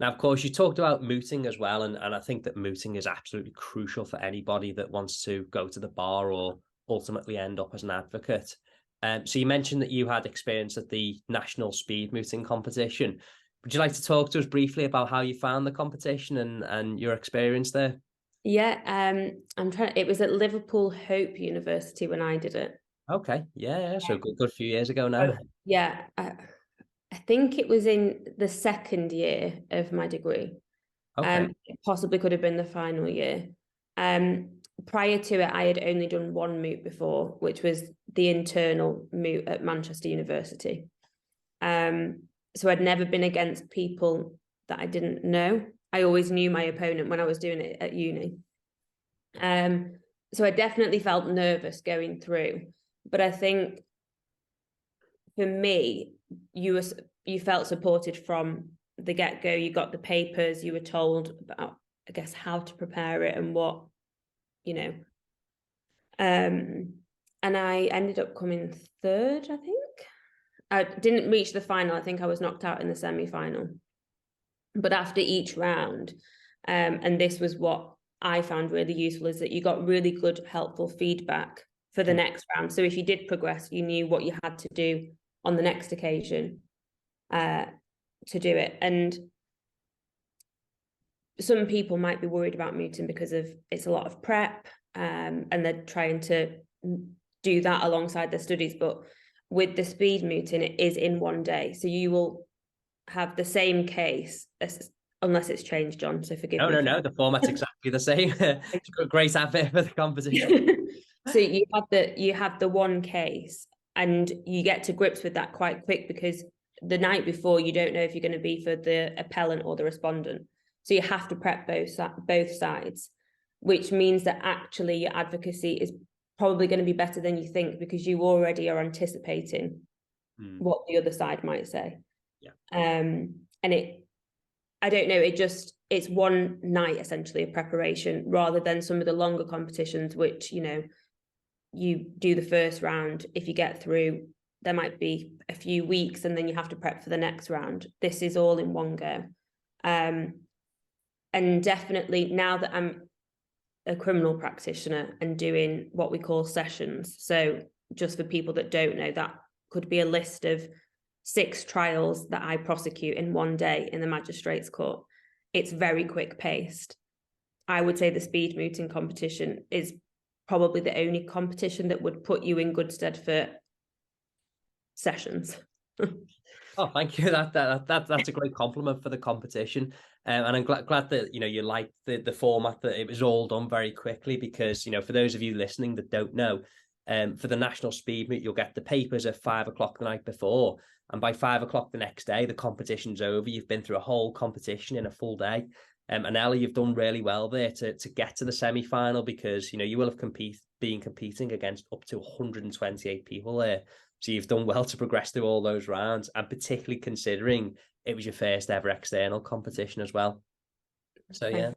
Now, of course, you talked about mooting as well, and I think that mooting is absolutely crucial for anybody that wants to go to the bar or ultimately end up as an advocate. So you mentioned that you had experience at the National Speed Mooting Competition. Would you like to talk to us briefly about how you found the competition and your experience there? Yeah, it was at Liverpool Hope University when I did it. Okay, yeah. So good few years ago now. Oh, yeah, I think it was in the second year of my degree. Okay. It possibly could have been the final year. Prior to it, I had only done one moot before, which was the internal moot at Manchester University. So I'd never been against people that I didn't know. I always knew my opponent when I was doing it at uni. So I definitely felt nervous going through, but I think for me, you felt supported from the get-go. You got the papers, you were told about, I guess, how to prepare it and what, you know. And I ended up coming third, I think. I didn't reach the final. I think I was knocked out in the semi-final. But after each round, and this was what I found really useful, is that you got really good, helpful feedback for the next round. So if you did progress, you knew what you had to do on the next occasion to do it. And some people might be worried about mooting because of it's a lot of prep, and they're trying to do that alongside their studies. But with the speed mooting, it is in one day. So you will have the same case, unless it's changed, John. So forgive me. No. The format's exactly the same. It's a great advert for the competition. So you have the one case, and you get to grips with that quite quick, because the night before you don't know if you're going to be for the appellant or the respondent. So you have to prep both sides, which means that actually your advocacy is probably going to be better than you think, because you already are anticipating what the other side might say. Yeah. And I don't know, it's one night essentially of preparation, rather than some of the longer competitions, which, you do the first round. If you get through, there might be a few weeks and then you have to prep for the next round. This is all in one go. And definitely now that I'm a criminal practitioner and doing what we call sessions. So just for people that don't know, that could be a list of 6 trials that I prosecute in one day in the magistrates court. It's very quick paced. I would say the speed mooting competition is probably the only competition that would put you in good stead for sessions. Oh, thank you. That's a great compliment for the competition, and I'm glad that you liked the format, that it was all done very quickly, because for those of you listening that don't know, for the National Speed Meet, you'll get the papers at 5 o'clock the night before, and by 5 o'clock the next day the competition's over. You've been through a whole competition in a full day, and Ella, you've done really well there to get to the semi-final, because you will have been competing against up to 128 people there. So you've done well to progress through all those rounds, and particularly considering it was your first ever external competition as well. So yeah.